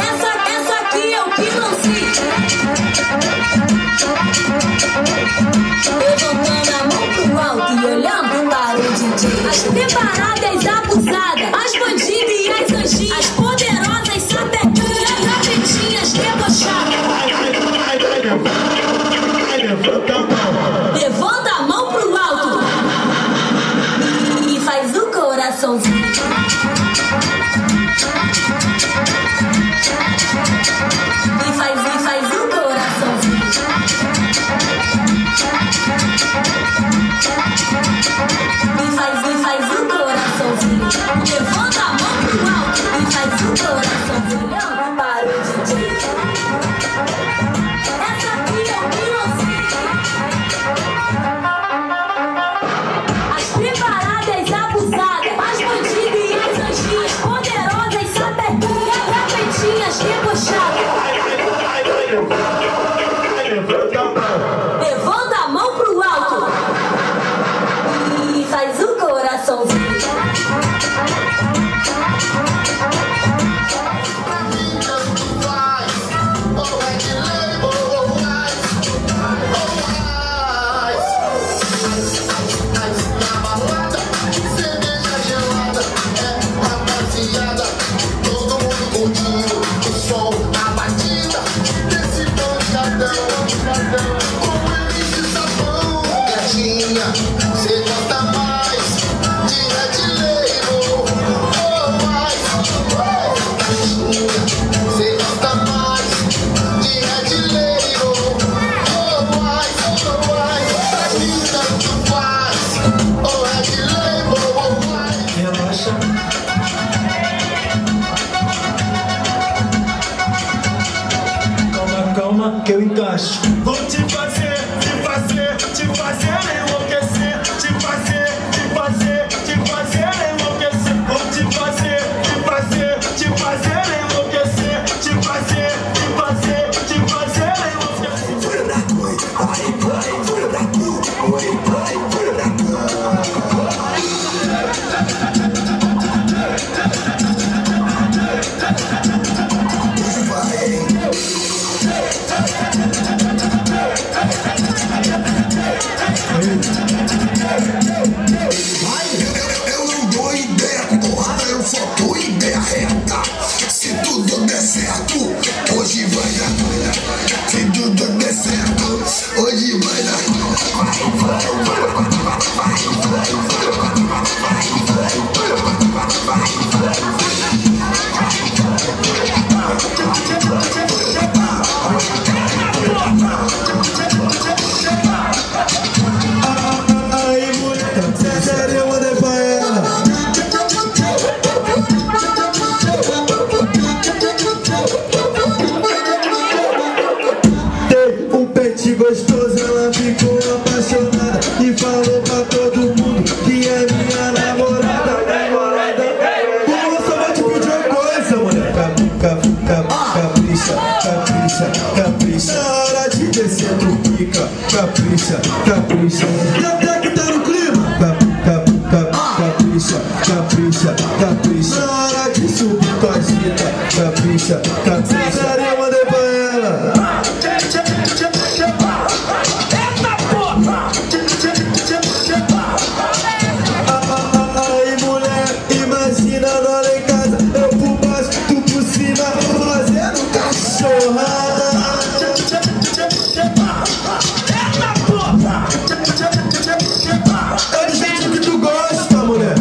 Essa aqui é o que não se. Levantando a mão pro alto e olhando para o DJ. As preparadas abusadas, as bandidas e as anjinhas, as poderosas sapequinhas, as gavetinhas debochadas. Levanta a mão pro alto e faz o coraçãozinho. E faz o coraçãozinho. E faz o coraçãozinho. Levanta a mão pro alto e faz o coraçãozinho. Olhando para o DJ. Essa aqui é o que não sei. As preparadas abusadas, as bandidas e as anjinhas, poderosas sapequinhas, gavetinhas debochadas. Levanta a mão pro alto e faz o coraçãozinho. Cê gosta mais de Red Label, oh mais, gatinha. Cê gosta mais de Red Label, oh mais, pra mim tanto faz, oh Red Label, oh mais. Relaxa. Calma, calma, que eu encaixo. Vou te fazer enlouquecer, te fazer enlouquecer. Vou te fazer enlouquecer, te fazer enlouquecer. Fura da noite, vai, fura da noite, vai, fura da Eu não dou ideia, porrada, eu só dou ideia reta. Se tudo der certo, hoje vai dar. Se tudo der certo, hoje vai dar. Aí, mulher, sério, eu mandei pra ela. Dei um pente gostoso, ela ficou apaixonada e falou pra todo mundo que é minha namorada. Pô, eu só vou te pedir uma coisa, mulher. Capricha. Na hora de descer tu pica. Capricha. E até que tá no clima. Capricha. Na hora de subir tu agita. Capricha. Sério, eu mandei pra ela. Aí, mulher, imagina nós lá em casa, eu por baixo, tu por cima, fazendo cachorrada. É do jeito que tu gosta, mulher.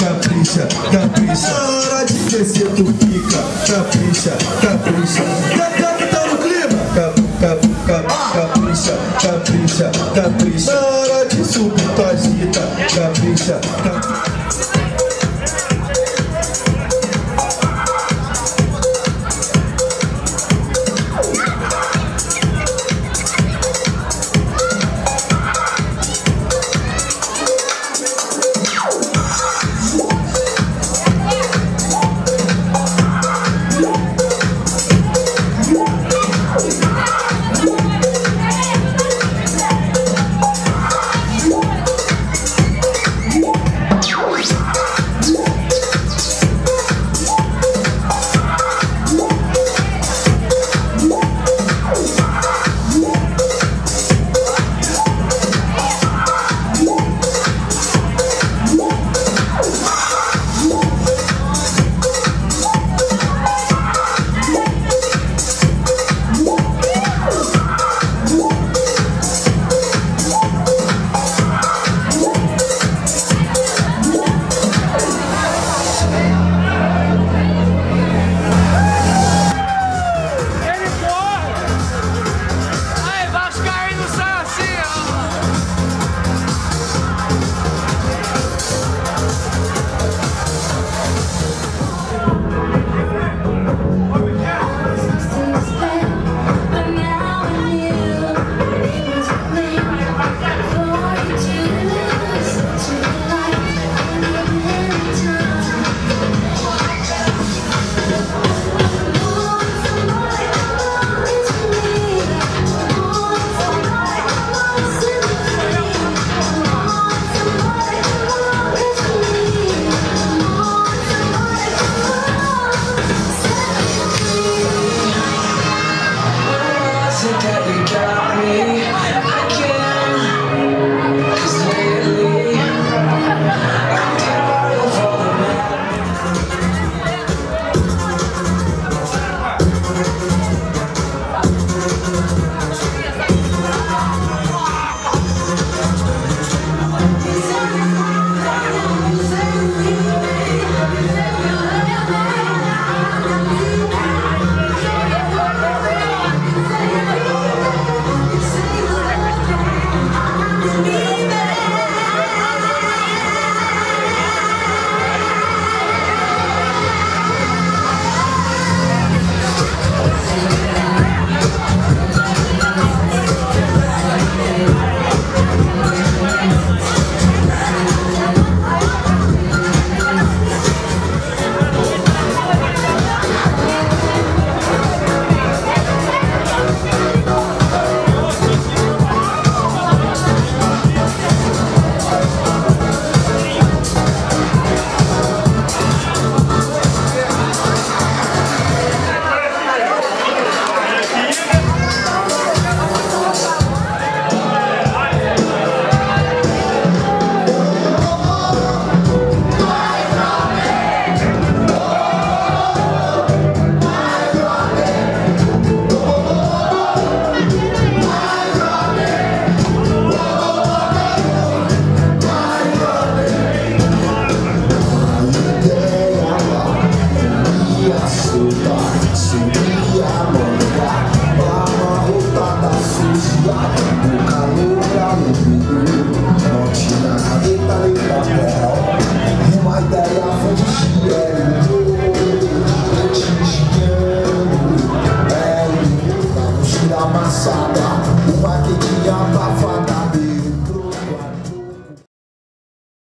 Capricha. Na hora de descer tu fica. Capricha. E até que tá no clima. Capricha. Na hora de subir tu agita. Capricha.